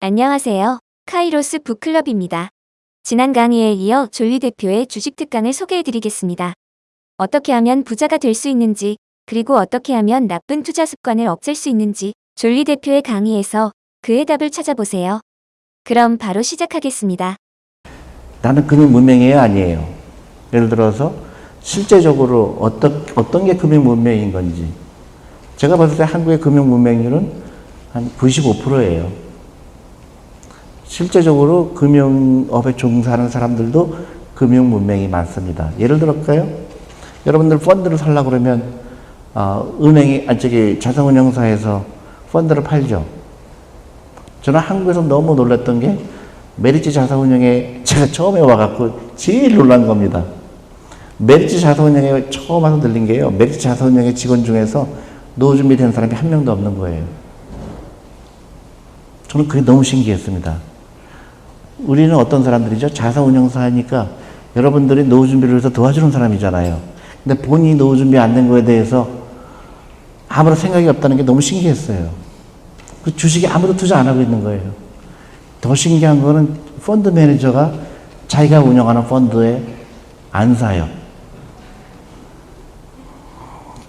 안녕하세요. 카이로스 북클럽입니다. 지난 강의에 이어 존리 대표의 주식 특강을 소개해드리겠습니다. 어떻게 하면 부자가 될 수 있는지, 그리고 어떻게 하면 나쁜 투자 습관을 없앨 수 있는지 존리 대표의 강의에서 그의 답을 찾아보세요. 그럼 바로 시작하겠습니다. 나는 금융 문맹이에요, 아니에요? 예를 들어서 실제적으로 어떤 게 금융 문맹인 건지, 제가 봤을 때 한국의 금융 문맹률은 한 95%예요. 실제적으로 금융업에 종사하는 사람들도 금융 문맹이 많습니다. 예를 들어볼까요? 여러분들 펀드를 살려고 그러면 자산운용사에서 펀드를 팔죠. 저는 한국에서 너무 놀랐던 게 메리츠 자산운용에 제가 처음에 와갖고 제일 놀란 겁니다. 메리츠 자산운용에 처음 와서 들린 게요. 메리츠 자산운용의 직원 중에서 노후 준비된 사람이 한 명도 없는 거예요. 저는 그게 너무 신기했습니다. 우리는 어떤 사람들이죠? 자산운용사 하니까 여러분들이 노후 준비를 위해서 도와주는 사람이잖아요. 근데 본인이 노후 준비 안 된 거에 대해서 아무런 생각이 없다는 게 너무 신기했어요. 그 주식에 아무도 투자 안 하고 있는 거예요. 더 신기한 거는 펀드 매니저가 자기가 운영하는 펀드에 안 사요.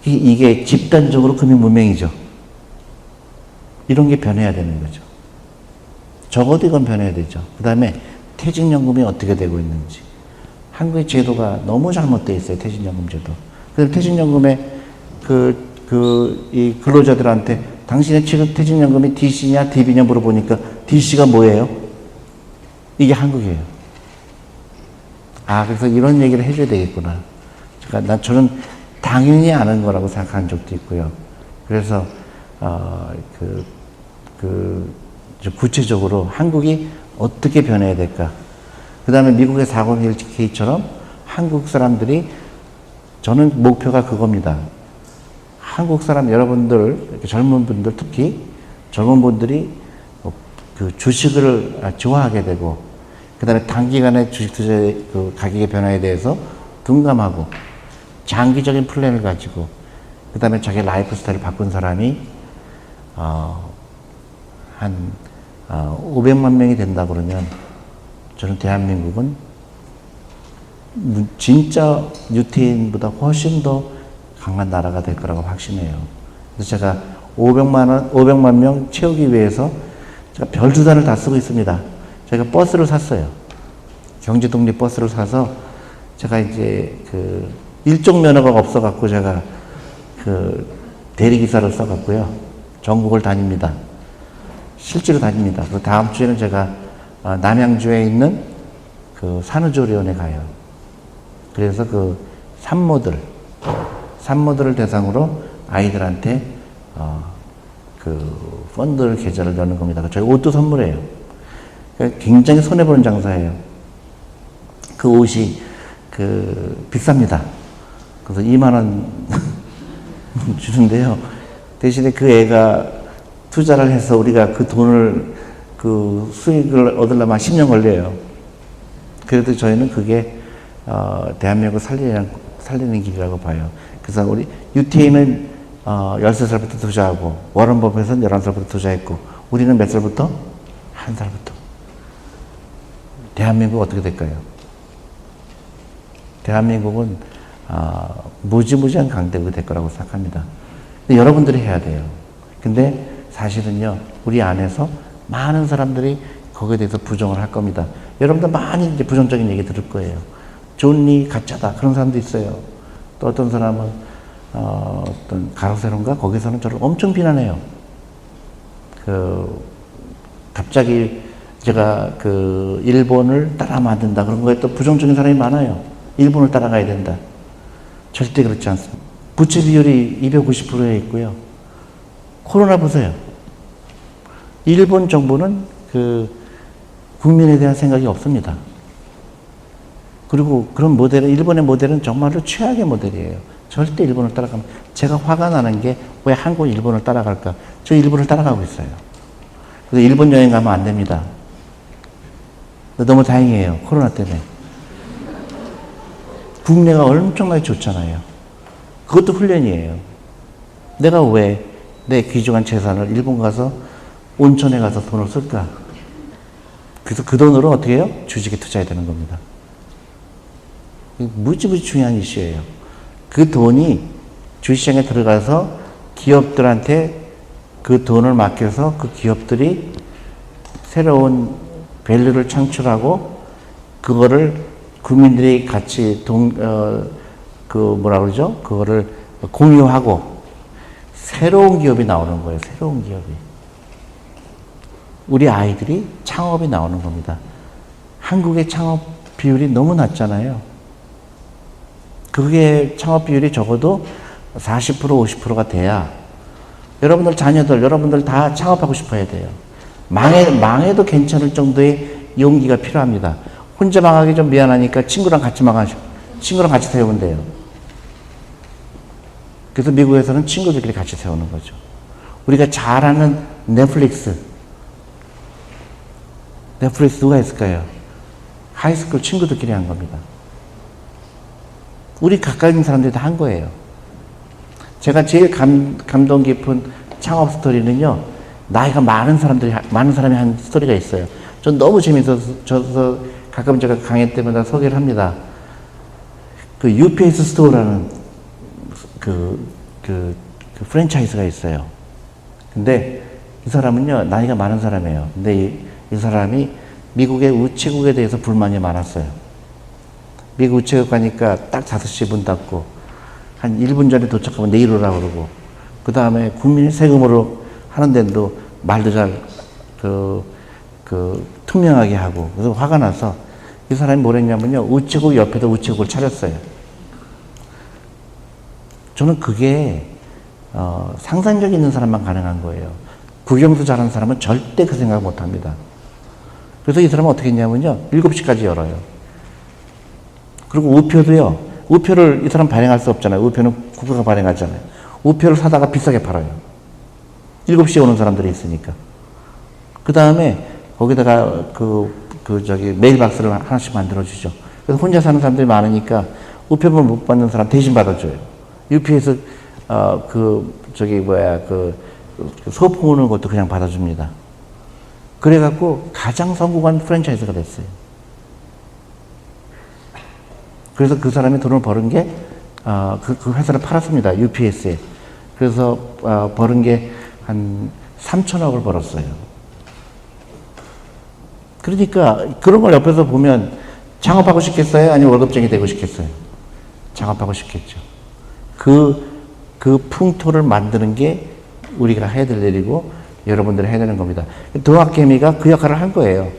이게 집단적으로 금융 문맹이죠. 이런 게 변해야 되는 거죠. 적어도 이건 변해야 되죠. 그 다음에 퇴직연금이 어떻게 되고 있는지. 한국의 제도가 너무 잘못되어 있어요. 퇴직연금 제도. 그래서 퇴직연금에 이 근로자들한테 당신의 지금 퇴직연금이 DC냐 DB냐 물어보니까 DC가 뭐예요? 이게 한국이에요. 그래서 이런 얘기를 해줘야 되겠구나. 그러니까 저는 당연히 아는 거라고 생각한 적도 있고요. 그래서 구체적으로 한국이 어떻게 변해야 될까? 그 다음에 미국의 401k처럼 한국 사람들이, 저는 목표가 그겁니다. 한국 사람 여러분들, 젊은 분들, 특히 젊은 분들이 그 주식을 좋아하게 되고, 그 다음에 단기간에 주식 투자의 그 가격의 변화에 대해서 둔감하고, 장기적인 플랜을 가지고, 그 다음에 자기 라이프 스타일을 바꾼 사람이, 한 500만 명이 된다 그러면 저는 대한민국은 진짜 유태인보다 훨씬 더 강한 나라가 될 거라고 확신해요. 그래서 제가 500만 명 채우기 위해서 제가 별수단을 다 쓰고 있습니다. 제가 버스를 샀어요. 경제독립 버스를 사서 제가 이제 일종 면허가 없어갖고 제가 대리기사를 써갖고요. 전국을 다닙니다. 실제로 다닙니다. 그 다음 주에는 제가 남양주에 있는 산후조리원에 가요. 그래서 산모들을 대상으로 아이들한테 펀드 계좌를 여는 겁니다. 저희 옷도 선물해요. 굉장히 손해보는 장사예요. 그 옷이 비쌉니다. 그래서 2만 원 주는데요. 대신에 그 애가 투자를 해서 우리가 그 돈을, 수익을 얻으려면 10년 걸려요. 그래도 저희는 그게, 대한민국을 살리는 길이라고 봐요. 그래서 우리 유태인은, 13살부터 투자하고, 워런 버핏은 11살부터 투자했고, 우리는 몇 살부터? 1살부터. 대한민국 어떻게 될까요? 대한민국은, 무지무지한 강대국이 될 거라고 생각합니다. 근데 여러분들이 해야 돼요. 근데 사실은요, 우리 안에서 많은 사람들이 거기에 대해서 부정을 할 겁니다. 여러분들 많이 이제 부정적인 얘기 들을 거예요. 존리 가짜다. 그런 사람도 있어요. 또 어떤 사람은, 어떤 가로세로인가? 거기서는 저를 엄청 비난해요. 갑자기 제가 일본을 따라하면 안 된다. 그런 거에 또 부정적인 사람이 많아요. 일본을 따라가야 된다. 절대 그렇지 않습니다. 부채 비율이 290%에 있고요. 코로나 보세요. 일본 정부는 국민에 대한 생각이 없습니다. 그리고 그런 일본의 모델은 정말로 최악의 모델이에요. 절대 일본을 따라가면, 제가 화가 나는 게 왜 한국이 일본을 따라갈까? 저 일본을 따라가고 있어요. 그래서 일본 여행 가면 안 됩니다. 너무 다행이에요. 코로나 때문에. 국내가 엄청나게 좋잖아요. 그것도 훈련이에요. 내가 왜 내 귀중한 재산을 일본 가서 온천에 가서 돈을 쓸까? 그래서 그 돈으로 어떻게 해요? 주식에 투자해야 되는 겁니다. 무지무지 중요한 이슈예요. 그 돈이 주식시장에 들어가서 기업들한테 그 돈을 맡겨서 그 기업들이 새로운 밸류를 창출하고 그거를 국민들이 같이 뭐라 그러죠? 그거를 공유하고 새로운 기업이 나오는 거예요. 새로운 기업이. 우리 아이들이 창업이 나오는 겁니다. 한국의 창업 비율이 너무 낮잖아요. 그게 창업 비율이 적어도 40% 50%가 돼야 여러분들 자녀들, 여러분들 다 창업하고 싶어 해야 돼요. 망해도 괜찮을 정도의 용기가 필요합니다. 혼자 망하기 좀 미안하니까 친구랑 같이 망하셔. 친구랑 같이 세우면 돼요. 그래서 미국에서는 친구들끼리 같이 세우는 거죠. 우리가 잘 아는 넷플릭스 누가 했을까요? 하이스쿨 친구들끼리 한 겁니다. 우리 가까이 있는 사람들이 다 한 거예요. 제가 제일 감동 깊은 창업 스토리는요, 나이가 많은 사람이 한 스토리가 있어요. 전 너무 재밌어서 가끔 제가 강의 때마다 소개를 합니다. 그 UPS 스토어라는 그 프랜차이즈가 있어요. 근데 이 사람은요, 나이가 많은 사람이에요. 근데 이 사람이 미국의 우체국에 대해서 불만이 많았어요. 미국 우체국 가니까 딱 5시에 문 닫고, 한 1분 전에 도착하면 내일 오라고 그러고, 그 다음에 국민이 세금으로 하는 데도 말도 잘, 투명하게 하고, 그래서 화가 나서 이 사람이 뭘 했냐면요, 우체국 옆에도 우체국을 차렸어요. 저는 그게, 상상력 있는 사람만 가능한 거예요. 국영수 잘하는 사람은 절대 그 생각 못 합니다. 그래서 이 사람은 어떻게 했냐면요, 7시까지 열어요. 그리고 우표도요, 우표를 이 사람 발행할 수 없잖아요. 우표는 국가가 발행하잖아요. 우표를 사다가 비싸게 팔아요. 7시에 오는 사람들이 있으니까. 그 다음에 거기다가 메일박스를 하나씩 만들어주죠. 그래서 혼자 사는 사람들이 많으니까 우표물 못 받는 사람 대신 받아줘요. UPS, 소품 오는 것도 그냥 받아줍니다. 그래갖고 가장 성공한 프랜차이즈가 됐어요. 그래서 그 사람이 돈을 버는 게, 그 회사를 팔았습니다. UPS에. 그래서, 버는 게 한 3천억을 벌었어요. 그러니까, 그런 걸 옆에서 보면 창업하고 싶겠어요? 아니면 월급쟁이 되고 싶겠어요? 창업하고 싶겠죠. 그 풍토를 만드는 게 우리가 해야 될 일이고, 여러분들이 해야 되는 겁니다. 동학개미가 그 역할을 한 거예요.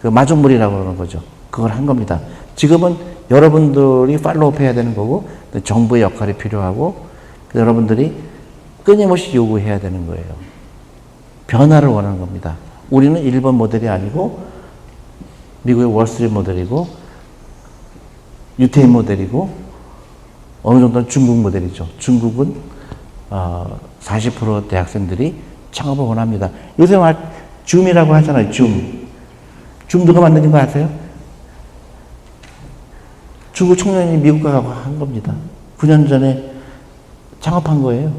그 마중물이라고 그러는 거죠. 그걸 한 겁니다. 지금은 여러분들이 팔로우업 해야 되는 거고, 정부의 역할이 필요하고, 여러분들이 끊임없이 요구해야 되는 거예요. 변화를 원하는 겁니다. 우리는 일본 모델이 아니고, 미국의 월스트리트 모델이고, 유태인 모델이고, 어느 정도는 중국 모델이죠. 중국은 40% 대학생들이 창업을 원합니다. 요새 줌이라고 하잖아요. 줌 누가 만드는 거 아세요? 중국 청년이 미국 가고 한 겁니다. 9년 전에 창업한 거예요.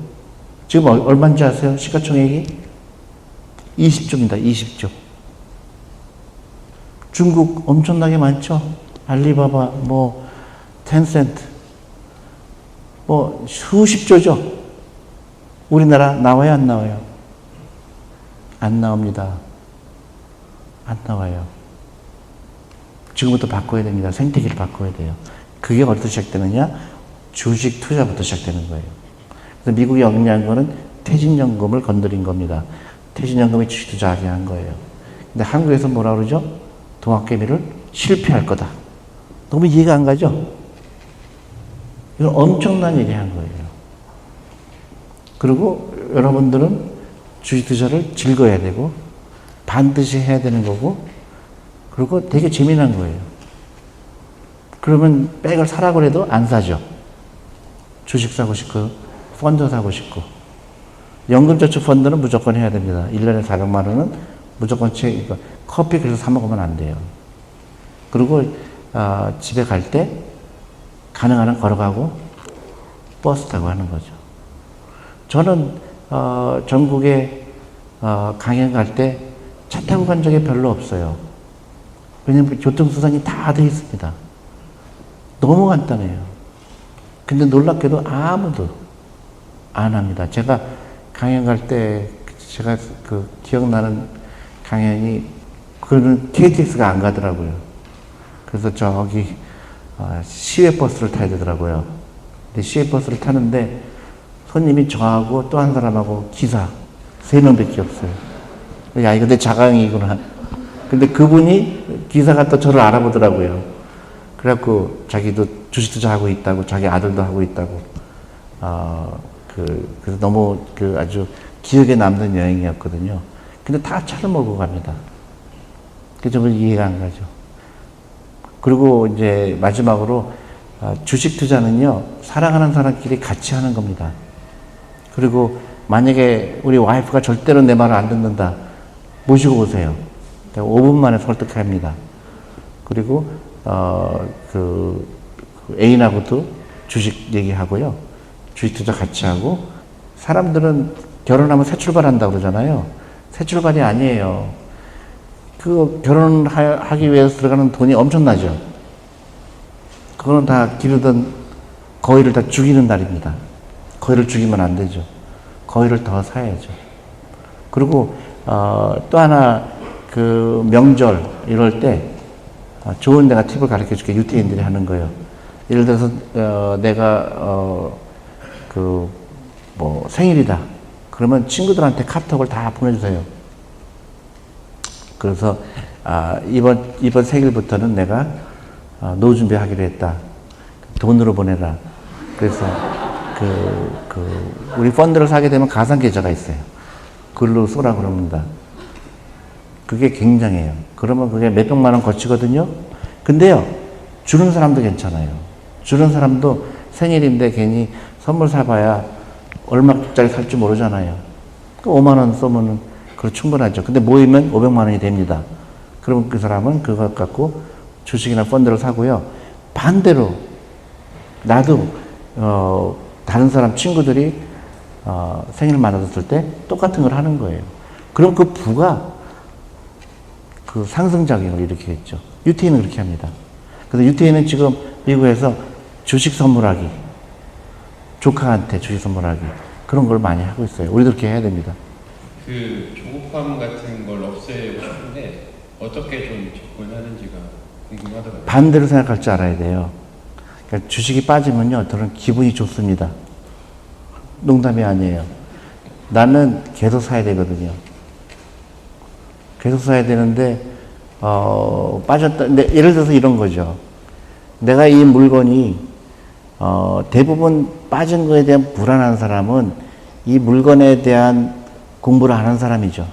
지금 얼마인지 아세요? 시가총액이 20조입니다. 20조. 중국 엄청나게 많죠? 알리바바, 텐센트, 수십조죠? 우리나라 나와요, 안 나와요? 안 나옵니다. 안 나와요. 지금부터 바꿔야 됩니다. 생태계를 바꿔야 돼요. 그게 어디서 시작되느냐? 주식 투자부터 시작되는 거예요. 그래서 미국이 영리한 거는 퇴직연금을 건드린 겁니다. 퇴직연금이 주식 투자하게 한 거예요. 근데 한국에서 뭐라 그러죠? 동학개미를 실패할 거다. 너무 이해가 안 가죠? 이건 엄청난 얘기 한 거예요. 그리고 여러분들은 주식 투자를 즐거워야 되고, 반드시 해야 되는 거고, 그리고 되게 재미난 거예요. 그러면 백을 사라고 해도 안 사죠. 주식 사고 싶고, 펀드 사고 싶고. 연금저축 펀드는 무조건 해야 됩니다. 1년에 400만 원은 무조건 커피 그래서 사 먹으면 안 돼요. 그리고 집에 갈 때 가능한 한 걸어가고 버스 타고 하는 거죠. 저는 전국에 강연 갈 때 차 타고 간 적이 별로 없어요. 왜냐면 교통수단이 다 돼 있습니다. 너무 간단해요. 근데 놀랍게도 아무도 안 합니다. 제가 강연 갈 때, 제가 그 기억나는 강연이, 그거는 KTX가 안 가더라고요. 그래서 저기, 시외버스를 타야 되더라고요. 근데 시외버스를 타는데, 손님이 저하고 또 한 사람하고 기사, 3명밖에 없어요. 야, 이거 내 자가용이구나. 근데 그분이, 기사가 또 저를 알아보더라고요. 그래갖고 자기도 주식 투자하고 있다고, 자기 아들도 하고 있다고. 그래서 너무 아주 기억에 남는 여행이었거든요. 근데 다 차를 몰고 갑니다. 그래서 저는 이해가 안 가죠. 그리고 이제 마지막으로, 주식 투자는요, 사랑하는 사람끼리 같이 하는 겁니다. 그리고 만약에 우리 와이프가 절대로 내 말을 안 듣는다, 모시고 오세요. 5분 만에 설득합니다. 그리고, 애인하고도 주식 얘기하고요. 주식 투자 같이 하고, 사람들은 결혼하면 새 출발한다고 그러잖아요. 새 출발이 아니에요. 결혼하기 위해서 들어가는 돈이 엄청나죠. 그거는 다 기르던 거위를 다 죽이는 날입니다. 거위를 죽이면 안 되죠. 거위를 더 사야죠. 그리고, 또 하나, 명절, 이럴 때, 좋은 내가 팁을 가르쳐 줄게. 유태인들이 하는 거예요. 예를 들어서, 내가, 생일이다. 그러면 친구들한테 카톡을 다 보내주세요. 그래서, 이번 생일부터는 내가, 노후 준비하기로 했다. 돈으로 보내라. 그래서, 우리 펀드를 사게 되면 가상 계좌가 있어요. 그걸로 쏘라 그럽니다. 그게 굉장해요. 그러면 그게 몇백만 원 거치거든요. 근데요, 주는 사람도 괜찮아요. 주는 사람도 생일인데 괜히 선물 사봐야 얼마짜리 살지 모르잖아요. 5만 원 쏘면 그거 충분하죠. 근데 모이면 500만 원이 됩니다. 그러면 그 사람은 그거 갖고 주식이나 펀드를 사고요. 반대로 나도 다른 사람 친구들이 생일 맞았을 때 똑같은 걸 하는 거예요. 그럼 그 부가 상승작용을 일으키겠죠. 유태인은 그렇게 합니다. 그래서 유태인은 지금 미국에서 주식 선물하기, 조카한테 주식 선물하기, 그런 걸 많이 하고 있어요. 우리도 그렇게 해야 됩니다. 조급함 같은 걸 없애고 싶은데 어떻게 좀 접근하는지가 궁금하더라고요. 반대로 생각할 줄 알아야 돼요. 그러니까 주식이 빠지면요, 저는 기분이 좋습니다. 농담이 아니에요. 나는 계속 사야 되거든요. 계속 사야 되는데, 빠졌다. 근데 예를 들어서 이런 거죠. 내가 이 물건이, 대부분 빠진 거에 대한 불안한 사람은 이 물건에 대한 공부를 안 한 사람이죠.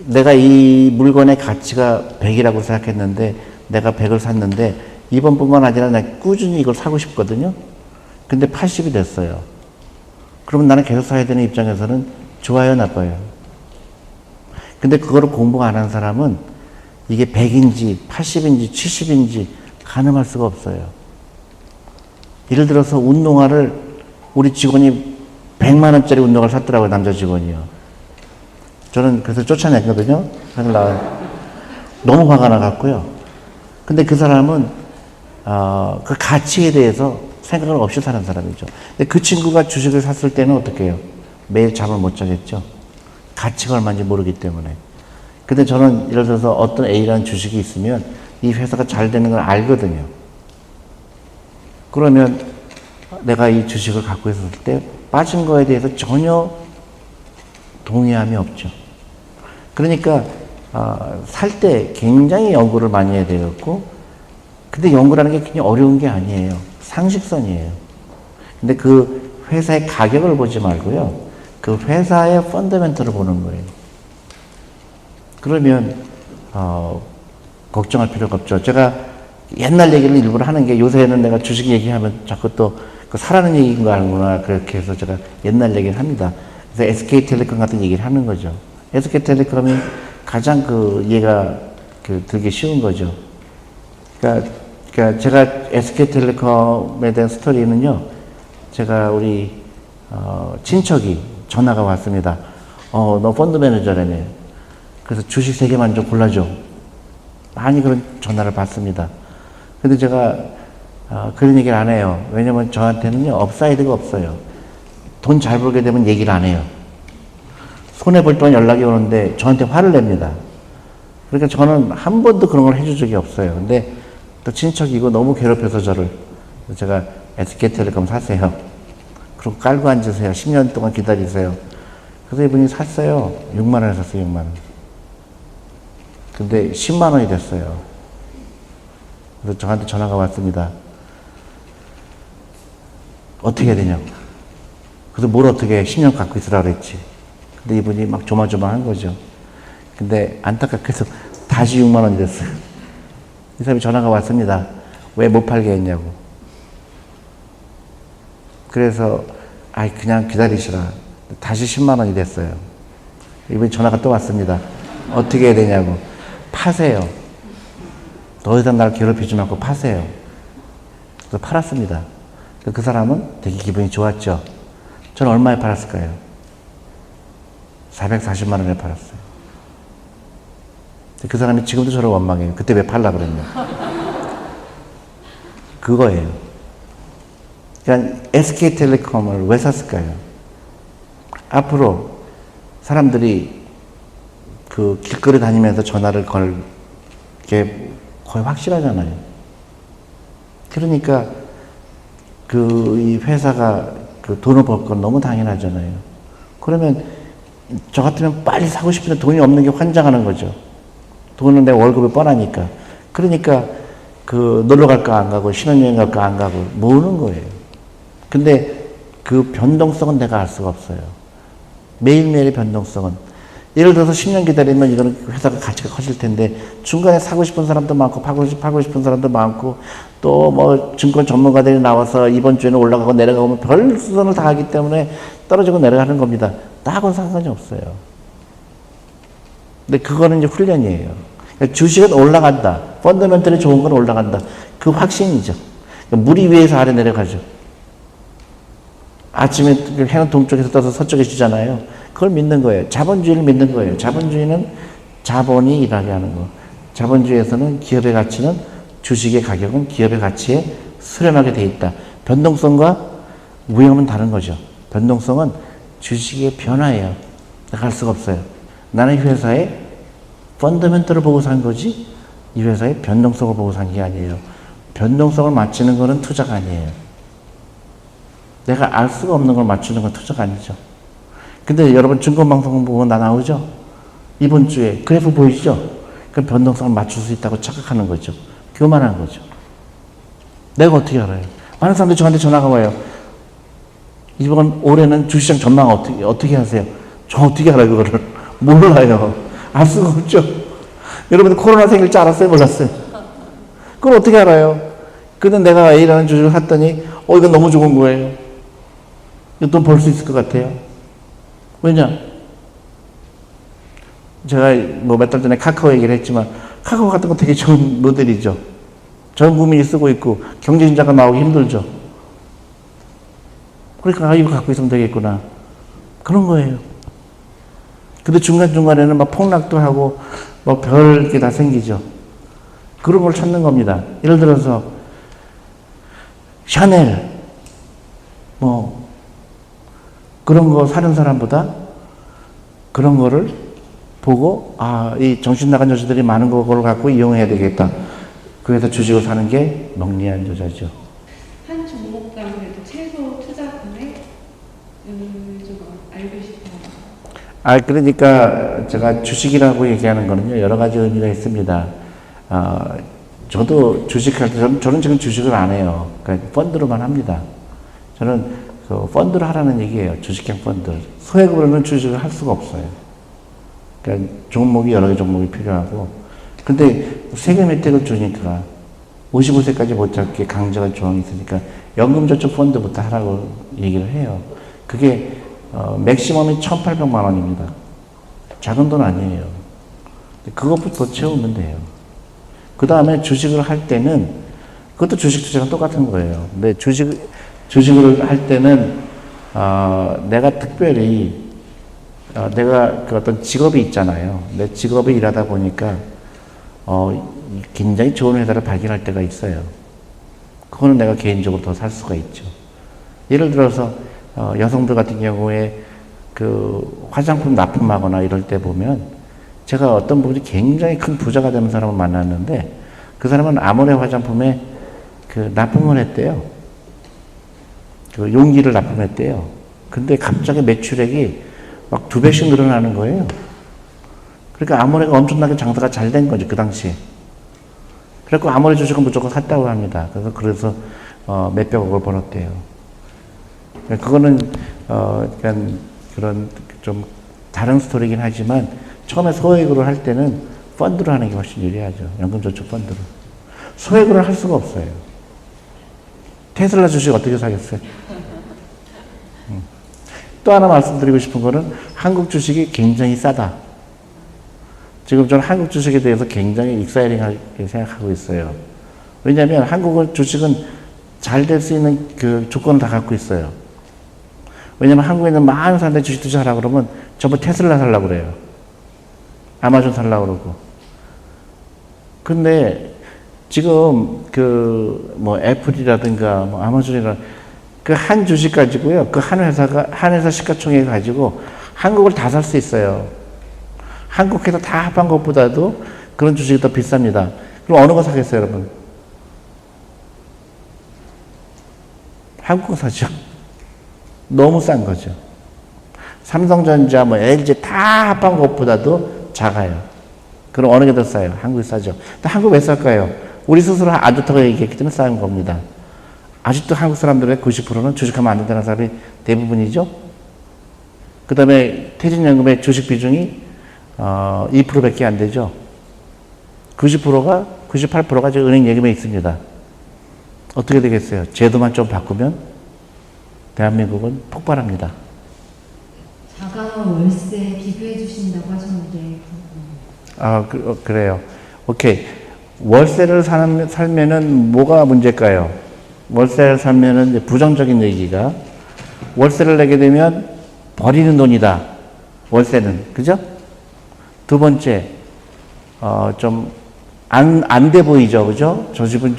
내가 이 물건의 가치가 100이라고 생각했는데, 내가 100을 샀는데, 이번뿐만 아니라 내가 꾸준히 이걸 사고 싶거든요. 근데 80이 됐어요. 그러면 나는 계속 사야 되는 입장에서는 좋아요, 나빠요? 근데 그거를 공부 안 한 사람은 이게 100인지 80인지 70인지 가늠할 수가 없어요. 예를 들어서 운동화를 우리 직원이 100만 원짜리 운동화를 샀더라고요, 남자 직원이요. 저는 그래서 쫓아냈거든요. 너무 화가 나갔고요. 근데 그 사람은 그 가치에 대해서 생각을 없이 사는 사람이죠. 근데 그 친구가 주식을 샀을 때는 어떻게 해요? 매일 잠을 못 자겠죠. 가치가 얼마인지 모르기 때문에. 근데 저는 예를 들어서 어떤 A라는 주식이 있으면 이 회사가 잘 되는 걸 알거든요. 그러면 내가 이 주식을 갖고 있었을 때 빠진 거에 대해서 전혀 동의함이 없죠. 그러니까 살 때 굉장히 연구를 많이 해야 되겠고, 근데 연구라는 게 굉장히 어려운 게 아니에요. 상식선이에요. 근데 그 회사의 가격을 보지 말고요. 그 회사의 펀더멘털을 보는 거예요. 그러면 걱정할 필요가 없죠. 제가 옛날 얘기를 일부러 하는 게, 요새는 내가 주식 얘기하면 자꾸 또 그 사라는 얘기인 거 알구나, 그렇게 해서 제가 옛날 얘기를 합니다. 그래서 SK텔레콤 같은 얘기를 하는 거죠. SK텔레콤이 가장 이해가 들기 쉬운 거죠. 그러니까 제가 SK텔레콤에 대한 스토리는요, 제가 우리 친척이 전화가 왔습니다. 너 펀드 매니저라며. 그래서 주식 3개만 좀 골라줘. 많이 그런 전화를 받습니다. 근데 제가 그런 얘기를 안 해요. 왜냐면 저한테는요, 업사이드가 없어요. 돈 잘 벌게 되면 얘기를 안 해요. 손해볼 동안 연락이 오는데 저한테 화를 냅니다. 그러니까 저는 한 번도 그런 걸 해준 적이 없어요. 근데 또 친척이 이거 너무 괴롭혀서 저를. 제가 SK텔레콤 사세요. 그리고 깔고 앉으세요. 10년 동안 기다리세요. 그래서 이분이 샀어요. 6만 원에 샀어요, 6만 원. 근데 10만 원이 됐어요. 그래서 저한테 전화가 왔습니다. 어떻게 해야 되냐고. 그래서 뭘 어떻게 해. 10년 갖고 있으라 그랬지. 근데 이분이 막 조마조마한 거죠. 근데 안타깝게도 다시 6만 원이 됐어요. 이 사람이 전화가 왔습니다. 왜 못 팔게 했냐고. 그래서 그냥 기다리시라. 다시 10만 원이 됐어요. 이번에 전화가 또 왔습니다. 어떻게 해야 되냐고. 파세요. 더 이상 날 괴롭히지 말고 파세요. 그래서 팔았습니다. 그 사람은 되게 기분이 좋았죠. 저는 얼마에 팔았을까요? 440만 원에 팔았어요. 그 사람이 지금도 저를 원망해요. 그때 왜 팔라 그랬냐. 그거예요. 그러니까 SK텔레콤을 왜 샀을까요? 앞으로 사람들이 그 길거리 다니면서 전화를 걸 게 거의 확실하잖아요. 그러니까 이 회사가 그 돈을 벌 건 너무 당연하잖아요. 그러면 저 같으면 빨리 사고 싶은데 돈이 없는 게 환장하는 거죠. 돈은 내 월급이 뻔하니까. 그러니까 놀러 갈까 안 가고 신혼여행 갈까 안 가고 모으는 거예요. 근데 그 변동성은 내가 알 수가 없어요. 매일매일의 변동성은. 예를 들어서 10년 기다리면 이거는 회사가 가치가 커질 텐데 중간에 사고 싶은 사람도 많고 팔고 싶은 사람도 많고 또 뭐 증권 전문가들이 나와서 이번 주에는 올라가고 내려가고 별 수선을 다 하기 때문에 떨어지고 내려가는 겁니다. 나하고는 상관이 없어요. 근데 그거는 이제 훈련이에요. 그러니까 주식은 올라간다. 펀더멘털이 좋은 건 올라간다. 그 확신이죠. 그러니까 물이 위에서 아래 내려가죠. 아침에 해는 동쪽에서 떠서 서쪽에 지잖아요. 그걸 믿는 거예요. 자본주의를 믿는 거예요. 자본주의는 자본이 일하게 하는 거. 자본주의에서는 기업의 가치는 주식의 가격은 기업의 가치에 수렴하게 돼 있다. 변동성과 무형은 다른 거죠. 변동성은 주식의 변화예요. 내가 할 수가 없어요. 나는 이 회사의 펀더멘털을 보고 산 거지 이 회사의 변동성을 보고 산 게 아니에요. 변동성을 맞추는 거는 투자가 아니에요. 내가 알 수가 없는 걸 맞추는 건 투자가 아니죠. 근데 여러분 증권방송 보면 나 나오죠? 이번 주에 그래프 보이시죠? 그 변동성을 맞출 수 있다고 착각하는 거죠. 교만한 거죠. 내가 어떻게 알아요? 많은 사람들이 저한테 전화가 와요. 이번 올해는 주시장 전망 어떻게 하세요? 저 어떻게 알아요, 그거를? 몰라요. 알 수가 없죠. 여러분들 코로나 생길 줄 알았어요, 몰랐어요? 그걸 어떻게 알아요? 근데 내가 A라는 주식을 샀더니, 이건 너무 좋은 거예요. 이거 돈 벌 수 있을 것 같아요. 왜냐? 제가 몇 달 전에 카카오 얘기를 했지만, 카카오 같은 거 되게 좋은 모델이죠. 전 국민이 쓰고 있고, 경제진자가 나오기 힘들죠. 그러니까, 이거 갖고 있으면 되겠구나. 그런 거예요. 근데 중간중간에는 막 폭락도 하고, 뭐 별게 다 생기죠. 그런 걸 찾는 겁니다. 예를 들어서, 샤넬, 그런 거 사는 사람보다 그런 거를 보고, 이 정신 나간 여자들이 많은 그걸 갖고 이용해야 되겠다. 그래서 주식을 사는 게 명리한 여자죠. 한 종목당 그래도 최소 투자 금액 좀 알고 싶어요. 그러니까 제가 주식이라고 얘기하는 거는요, 여러 가지 의미가 있습니다. 저도 주식할 때, 저는 지금 주식을 안 해요. 그러니까 펀드로만 합니다. 저는 펀드를 하라는 얘기예요. 주식형 펀드. 소액으로는 주식을 할 수가 없어요. 그러니까 종목이 여러 개 종목이 필요하고. 근데 세금 혜택을 주니까 55세까지 못 잡게 강제가 조항이 있으니까 연금저축 펀드부터 하라고 얘기를 해요. 그게 맥시멈이 1,800만 원입니다. 작은 돈 아니에요. 그것부터 채우면 돼요. 그 다음에 주식을 할 때는 그것도 주식 투자랑 똑같은 거예요. 근데 주식을 할 때는 내가 특별히 내가 그 어떤 직업이 있잖아요. 내 직업에 일하다 보니까 굉장히 좋은 회사를 발견할 때가 있어요. 그거는 내가 개인적으로 더 살 수가 있죠. 예를 들어서 여성들 같은 경우에 그 화장품 납품하거나 이럴 때 보면 제가 어떤 분이 굉장히 큰 부자가 되는 사람을 만났는데 그 사람은 아모레 화장품에 그 납품을 했대요. 그 용기를 납품했대요. 근데 갑자기 매출액이 막 2배씩 늘어나는 거예요. 그러니까 아모레가 엄청나게 장사가 잘 된 거죠, 그 당시에. 그래갖고 아모레 주식은 무조건 샀다고 합니다. 그래서 몇백억을 벌었대요. 그거는 약간 그런 좀 다른 스토리긴 하지만 처음에 소액으로 할 때는 펀드로 하는 게 훨씬 유리하죠. 연금저축 펀드로. 소액으로 할 수가 없어요. 테슬라 주식 어떻게 사겠어요? 또 하나 말씀드리고 싶은 거는 한국 주식이 굉장히 싸다. 지금 저는 한국 주식에 대해서 굉장히 익사이링하게 생각하고 있어요. 왜냐하면 한국 주식은 잘 될 수 있는 그 조건을 다 갖고 있어요. 왜냐하면 한국에 있는 많은 사람들이 주식 투자하라고 그러면 전부 테슬라 살라고 그래요. 아마존 살라고 그러고. 근데 지금 그 뭐 애플이라든가 뭐 아마존이라 그 한 주식 가지고요. 그 한 회사 시가총액 가지고 한국을 다 살 수 있어요. 한국 회사 다 합한 것보다도 그런 주식이 더 비쌉니다. 그럼 어느 거 사겠어요, 여러분? 한국 거 사죠. 너무 싼 거죠. 삼성전자, 뭐 LG 다 합한 것보다도 작아요. 그럼 어느 게 더 싸요? 한국이 싸죠. 근데 한국 왜 쌀까요? 우리 스스로 안 좋다고 얘기했기 때문에 싼 겁니다. 아직도 한국 사람들의 90%는 주식하면 안 된다는 사람이 대부분이죠. 그 다음에 퇴직연금의 주식 비중이 2%밖에 안 되죠. 98%가 지금 은행 예금에 있습니다. 어떻게 되겠어요? 제도만 좀 바꾸면 대한민국은 폭발합니다. 자가 월세 비교해 주신다고 하셨는데. 그래요. 오케이. 월세를 살면은 뭐가 문제일까요? 월세를 살면은 이제 부정적인 얘기가 월세를 내게 되면 버리는 돈이다. 월세는. 그죠? 두 번째, 좀 안 돼 보이죠. 그죠? 저 집은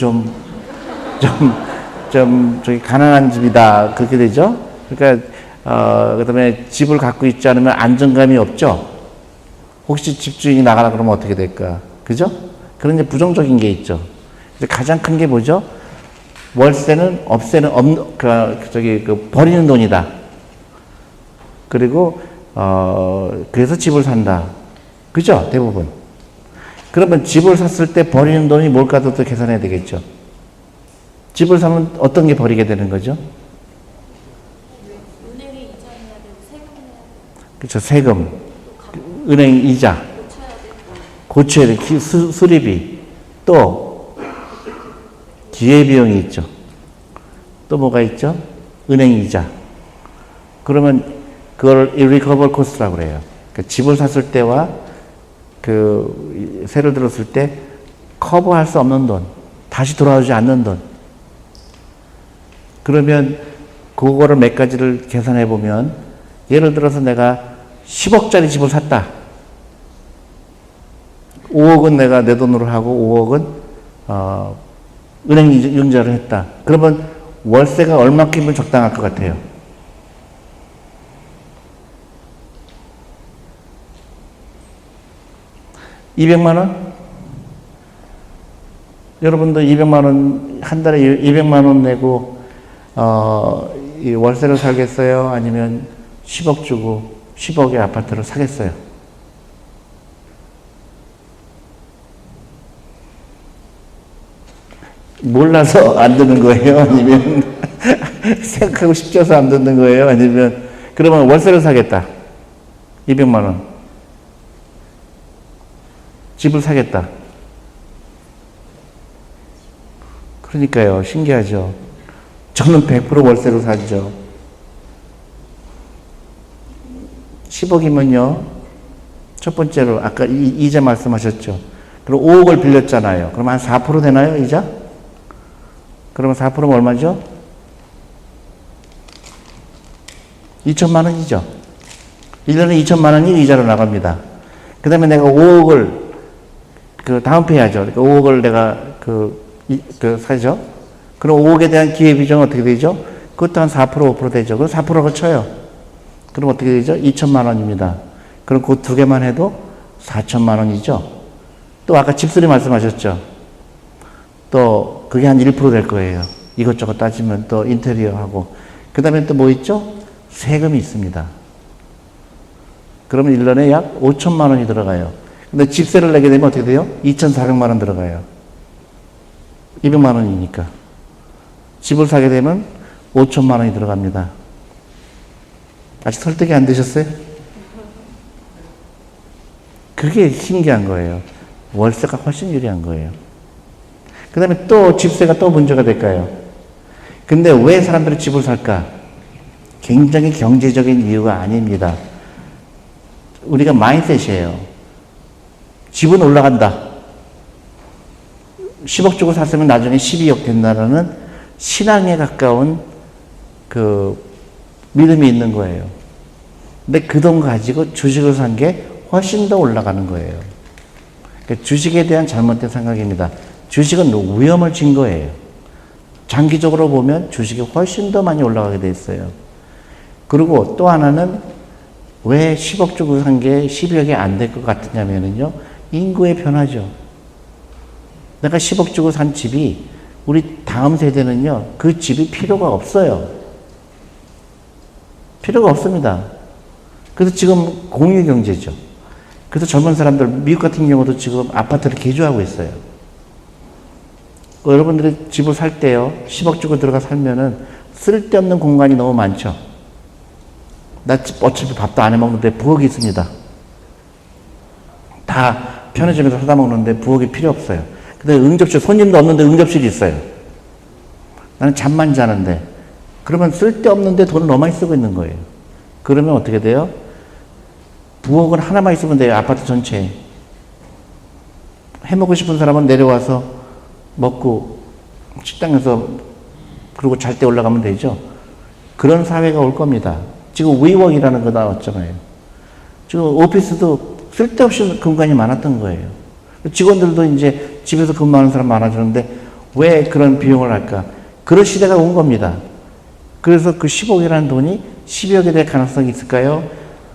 저기 가난한 집이다. 그렇게 되죠? 그러니까, 그 다음에 집을 갖고 있지 않으면 안정감이 없죠? 혹시 집주인이 나가라 그러면 어떻게 될까? 그죠? 그런 이제 부정적인 게 있죠. 가장 큰 게 뭐죠? 월세는 버리는 돈이다. 그리고, 그래서 집을 산다. 그죠? 대부분. 그러면 집을 샀을 때 버리는 돈이 뭘까도 또 계산해야 되겠죠. 집을 사면 어떤 게 버리게 되는 거죠? 은행에 이자해야 되고 세금 내야 되고 그렇죠. 세금, 은행 이자, 고쳐야 돼. 수리비, 또 기회비용이 있죠. 또 뭐가 있죠? 은행 이자. 그러면 그걸 irrecoverable cost라고 그래요. 그러니까 집을 샀을 때와 그 세를 들었을 때 커버할 수 없는 돈, 다시 돌아오지 않는 돈. 그러면 그거를 몇 가지를 계산해 보면 예를 들어서 내가 10억짜리 집을 샀다. 5억은 내가 내 돈으로 하고 5억은 은행 융자를 했다. 그러면 월세가 얼마큼이면 적당할 것 같아요? $200만 원? 여러분도 200만 원, 한 달에 200만 원 내고 이 월세를 살겠어요? 아니면 10억 주고 10억의 아파트를 사겠어요? 몰라서 안 듣는 거예요? 아니면 생각하고 싶어서 안 듣는 거예요? 아니면 그러면 월세를 사겠다. 200만 원. 집을 사겠다. 그러니까요. 신기하죠. 저는 100% 월세로 사죠. 10억이면요. 첫 번째로 아까 이자 말씀하셨죠. 그럼 5억을 빌렸잖아요. 그럼 한 4% 되나요? 이자? 그러면 4%면 얼마죠? 2천만 원이죠. 1년에 2천만 원이 이자로 나갑니다. 그 다음에 내가 5억을 그 다운페이하죠. 그러니까 5억을 내가 사죠. 그럼 5억에 대한 기회비용은 어떻게 되죠? 그것도 한 4%, 5% 되죠. 그럼 4%를 쳐요. 그럼 어떻게 되죠? 2천만 원입니다. 그럼 그 두 개만 해도 4천만 원이죠. 또 아까 집수리 말씀하셨죠. 또 그게 한 1% 될 거예요. 이것저것 따지면 또 인테리어하고. 그 다음에 또 뭐 있죠? 세금이 있습니다. 그러면 1년에 약 5천만 원이 들어가요. 근데 집세를 내게 되면 어떻게 돼요? 2,400만 원 들어가요. 200만 원이니까. 집을 사게 되면 5천만 원이 들어갑니다. 아직 설득이 안 되셨어요? 그게 신기한 거예요. 월세가 훨씬 유리한 거예요. 그 다음에 또 집세가 또 문제가 될까요? 근데 왜 사람들이 집을 살까? 굉장히 경제적인 이유가 아닙니다. 우리가 마인드셋이에요. 집은 올라간다. 10억 주고 샀으면 나중에 12억 된다는 신앙에 가까운 그 믿음이 있는 거예요. 근데 그 돈 가지고 주식을 산 게 훨씬 더 올라가는 거예요. 그러니까 주식에 대한 잘못된 생각입니다. 주식은 위험을 진 거예요. 장기적으로 보면 주식이 훨씬 더 많이 올라가게 돼 있어요. 그리고 또 하나는 왜 10억 주고 산 게 12억이 안 될 것 같으냐면요. 인구의 변화죠. 내가 10억 주고 산 집이 우리 다음 세대는요. 그 집이 필요가 없어요. 필요가 없습니다. 그래서 지금 공유경제죠. 그래서 젊은 사람들, 미국 같은 경우도 지금 아파트를 개조하고 있어요. 여러분들이 집을 살 때요. 10억 주고 들어가 살면은 쓸데없는 공간이 너무 많죠. 나 어차피 밥도 안 해먹는데 부엌이 있습니다. 다 편의점에서 사다 먹는데 부엌이 필요 없어요. 근데 응접실, 손님도 없는데 응접실이 있어요. 나는 잠만 자는데. 그러면 쓸데없는데 돈을 너무 많이 쓰고 있는 거예요. 그러면 어떻게 돼요? 부엌은 하나만 있으면 돼요. 아파트 전체에. 해먹고 싶은 사람은 내려와서 먹고 식당에서 그리고 잘 때 올라가면 되죠. 그런 사회가 올 겁니다. 지금 위워크이라는 거 나왔잖아요. 지금 오피스도 쓸데없이 공간이 많았던 거예요. 직원들도 이제 집에서 근무하는 사람 많아지는데 왜 그런 비용을 할까? 그런 시대가 온 겁니다. 그래서 그 10억이라는 돈이 12억이 될 가능성이 있을까요?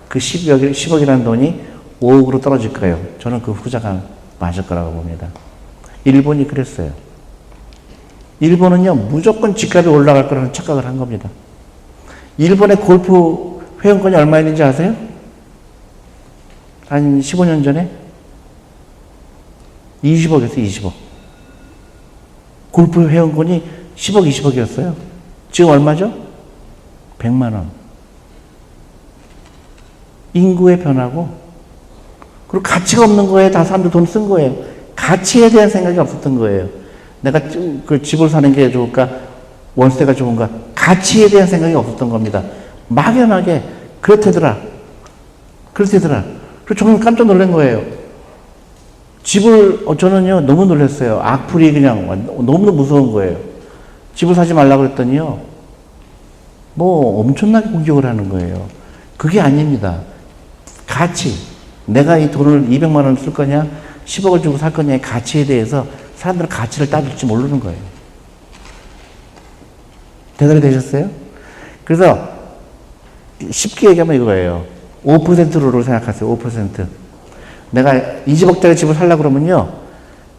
그 10억이라는 돈이 5억으로 떨어질까요? 저는 그 후자가 맞을 거라고 봅니다. 일본이 그랬어요. 일본은요, 무조건 집값이 올라갈 거라는 착각을 한 겁니다. 일본의 골프 회원권이 얼마였는지 아세요? 한 15년 전에? 20억이었어요, 20억. 골프 회원권이 10억, 20억이었어요. 지금 얼마죠? 100만 원. 인구의 변화고, 그리고 가치가 없는 거에 다 사람들 돈 쓴 거예요. 가치에 대한 생각이 없었던 거예요. 내가 그 집을 사는 게 좋을까? 월세가 좋은가? 가치에 대한 생각이 없었던 겁니다. 막연하게, 그렇대더라. 그래서 저는 깜짝 놀란 거예요. 집을, 저는요, 너무 놀랐어요. 악플이 그냥 너무 무서운 거예요. 집을 사지 말라고 그랬더니요, 뭐 엄청나게 공격을 하는 거예요. 그게 아닙니다. 가치. 내가 이 돈을 200만 원을 쓸 거냐, 10억을 주고 살 거냐의 가치에 대해서 사람들은 가치를 따질 줄 모르는 거예요. 대답이 되셨어요? 그래서 쉽게 얘기하면 이거예요. 5%로 생각하세요. 5%. 내가 20억짜리 집을 살려고 그러면요.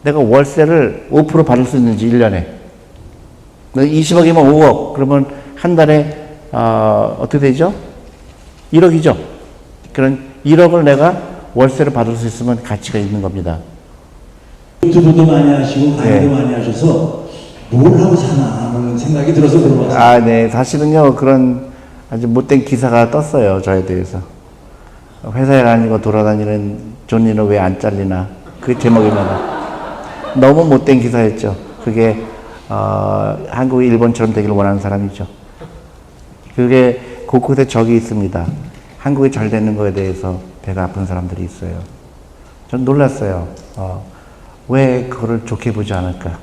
내가 월세를 5% 받을 수 있는지 1년에. 20억이면 5억. 그러면 한 달에 어떻게 되죠? 1억이죠. 그런 1억을 내가 월세를 받을 수 있으면 가치가 있는 겁니다. 유튜브도 많이 하시고 강의도 네. 많이 하셔서 뭘 하고 사나 하는 생각이 들어서 물어봤어요. 아, 네. 사실은요, 그런 아주 못된 기사가 떴어요. 저에 대해서. 회사에 다니고 돌아다니는 존니는 왜 안 잘리나. 그게 제목입니다. 너무 못된 기사였죠. 그게, 한국이 일본처럼 되기를 원하는 사람이죠. 그게 곳곳에 적이 있습니다. 한국이 잘 되는 거에 대해서 배가 아픈 사람들이 있어요. 전 놀랐어요. 왜 그거를 좋게 보지 않을까?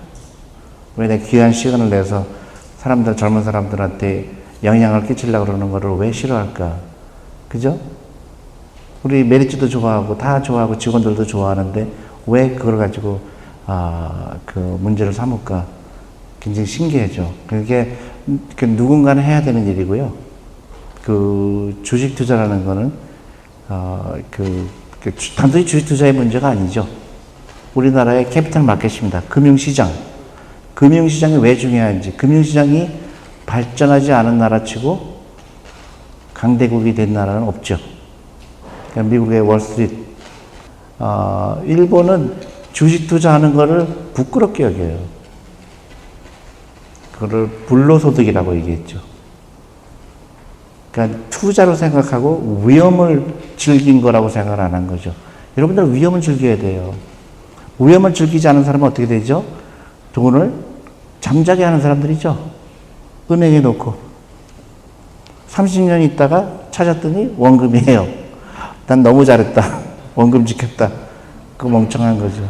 왜 내 귀한 시간을 내서 사람들, 젊은 사람들한테 영향을 끼치려고 그러는 거를 왜 싫어할까? 그죠? 우리 메리츠도 좋아하고 다 좋아하고 직원들도 좋아하는데 왜 그걸 가지고 그 문제를 삼을까? 굉장히 신기하죠. 그게 누군가는 해야 되는 일이고요. 그 주식 투자라는 거는 단순히 주식 투자의 문제가 아니죠. 우리나라의 캐피탈 마켓입니다. 금융시장. 금융시장이 왜 중요한지. 금융시장이 발전하지 않은 나라치고 강대국이 된 나라는 없죠. 그러니까 미국의 월스트리트. 일본은 주식 투자하는 거를 부끄럽게 여겨요. 그거를 불로소득이라고 얘기했죠. 그러니까 투자로 생각하고 위험을 즐긴 거라고 생각을 안 한 거죠. 여러분들 위험을 즐겨야 돼요. 위험을 즐기지 않은 사람은 어떻게 되죠? 돈을 잠자게 하는 사람들이죠. 은행에 놓고 30년 있다가 찾았더니 원금이에요. 난 너무 잘했다. 원금 지켰다. 그거 멍청한 거죠.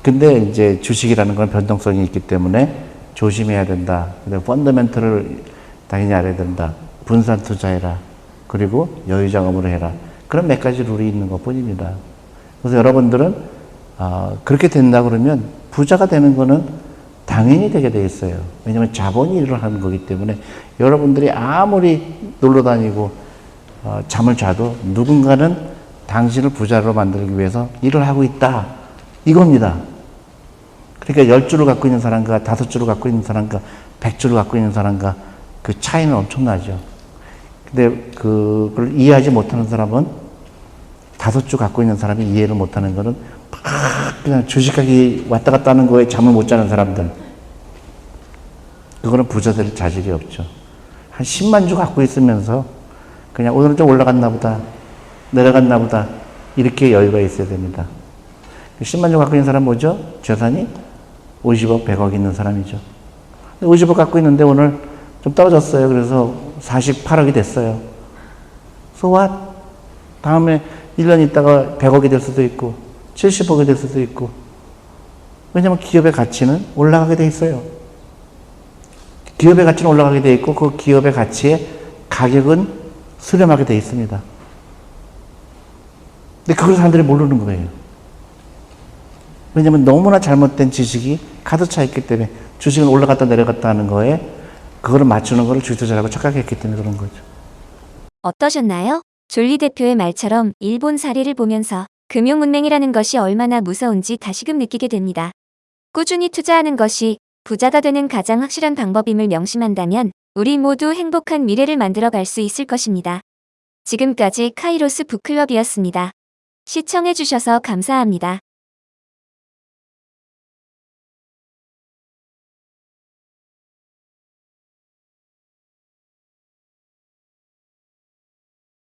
근데 이제 주식이라는 건 변동성이 있기 때문에 조심해야 된다. 근데 펀더멘털을 당연히 알아야 된다. 분산 투자해라. 그리고 여유자금으로 해라. 그런 몇 가지 룰이 있는 것 뿐입니다. 그래서 여러분들은 그렇게 된다 그러면 부자가 되는 거는 당연히 되게 돼 있어요. 왜냐하면 자본이 일을 하는 거기 때문에 여러분들이 아무리 놀러 다니고 잠을 자도 누군가는 당신을 부자로 만들기 위해서 일을 하고 있다. 이겁니다. 그러니까 10주를 갖고 있는 사람과 5주를 갖고 있는 사람과 100주를 갖고 있는 사람과 그 차이는 엄청나죠. 근데 그걸 이해하지 못하는 사람은 5주 갖고 있는 사람이 이해를 못하는 거는 그냥 주식하기 왔다 갔다 하는 거에 잠을 못 자는 사람들. 그거는 부자 될 자질이 없죠. 한 10만 주 갖고 있으면서 그냥 오늘은 좀 올라갔나 보다. 내려갔나 보다. 이렇게 여유가 있어야 됩니다. 10만 주 갖고 있는 사람 뭐죠? 재산이 50억, 100억 있는 사람이죠. 50억 갖고 있는데 오늘 좀 떨어졌어요. 그래서 48억이 됐어요. So what? 다음에 1년 있다가 100억이 될 수도 있고 70억이 될 수도 있고. 왜냐하면 기업의 가치는 올라가게 돼 있어요. 기업의 가치는 올라가게 돼 있고 그 기업의 가치의 가격은 수렴하게 돼 있습니다. 근데 그걸 사람들이 모르는 거예요. 왜냐하면 너무나 잘못된 지식이 가득 차 있기 때문에 주식은 올라갔다 내려갔다 하는 거에 그거를 맞추는 거를 주투자라고 착각했기 때문에 그런 거죠. 어떠셨나요? 졸리 대표의 말처럼 일본 사례를 보면서 금융문맹이라는 것이 얼마나 무서운지 다시금 느끼게 됩니다. 꾸준히 투자하는 것이 부자가 되는 가장 확실한 방법임을 명심한다면 우리 모두 행복한 미래를 만들어 갈 수 있을 것입니다. 지금까지 카이로스 북클럽이었습니다. 시청해주셔서 감사합니다.